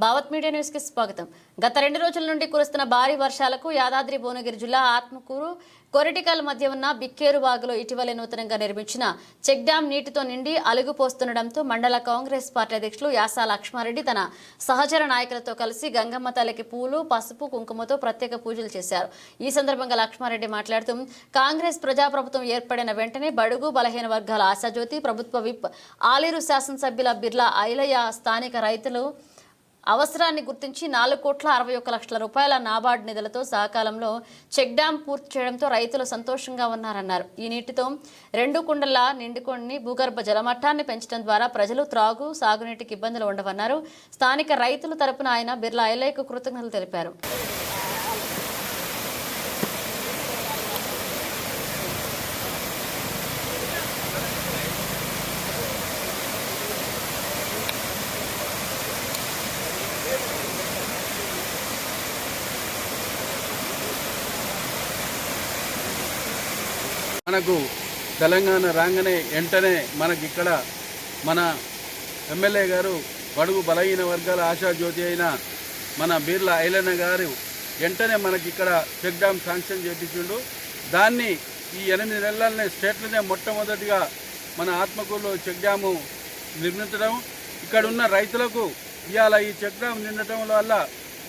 Bhavat media news కి స్వాగతం. గత 2 రోజుల నుండి కురుస్తున్న భారీ వర్షాలకు యాదాద్రి భువనగిరి జిల్లా ఆత్మకూరు కొరటికల్ మధ్య ఉన్న బిక్కేరు వాగులో ఇటీవలే నూతనంగా నిర్మించిన చెక్ డ్యాం నీటితో నిండి అలుగుపోస్తుండటంతో మండల కాంగ్రెస్ పార్టీ అధ్యక్షులు యాసా లక్ష్మారెడ్డి తన సహచర నాయకులతో కలిసి గంగమ్మ తల్లికి పూలు, పసుపు, కుంకుమతో ప్రత్యేక పూజలు చేశారు. ఈ సందర్భంగా లక్ష్మారెడ్డి మాట్లాడుతూ కాంగ్రెస్ ప్రజాప్రభుత్వం ఏర్పడిన వెంటనే బడుగు బలహీన వర్గాల ఆశాజ్యోతి ప్రభుత్వ విప్ ఆలేరు శాసనసభ్యుల బిర్లా ఐలయ్య స్థానిక రైతులు అవసరాన్ని గుర్తించి 4,61,00,000 రూపాయల నాబార్డు నిధులతో సకాలంలో చెక్ డ్యాం పూర్తి చేయడంతో రైతులు సంతోషంగా ఉన్నారన్నారు. ఈ నీటితో 2 కుండల నిండుకొని భూగర్భ జలమట్టాన్ని పెంచడం ద్వారా ప్రజలు త్రాగు, సాగునీటికి ఇబ్బందులు ఉండవన్నారు. స్థానిక రైతుల తరపున ఆయన బిర్లా ఐలయ్యకు కృతజ్ఞతలు తెలిపారు. మనకు తెలంగాణ రాగానే వెంటనే మనకి ఇక్కడ మన ఎమ్మెల్యే గారు బడుగు బలహీన వర్గాల ఆశాజ్యోతి అయిన మన బిర్లా ఐలయ్య గారు వెంటనే మనకి ఇక్కడ చెక్ డ్యామ్ శాంక్షన్ చేయించిండు. దాన్ని ఈ 8 నెలలనే స్టేట్లోనే మొట్టమొదటిగా మన ఆత్మకూరులో చెక్ డ్యాము నిర్మించడం, ఇక్కడున్న రైతులకు ఇవాళ ఈ చెక్ డ్యామ్ నిండటం వల్ల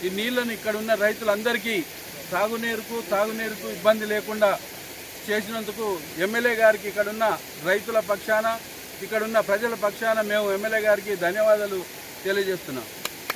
ఈ నీళ్లను ఇక్కడున్న రైతులందరికీ తాగునీరుకు ఇబ్బంది లేకుండా చేసినందుకు ఎమ్మెల్యే గారికి ఇక్కడున్న రైతుల పక్షాన, ఇక్కడున్న ప్రజల పక్షాన మేము ఎమ్మెల్యే గారికి ధన్యవాదాలు తెలియజేస్తున్నాం.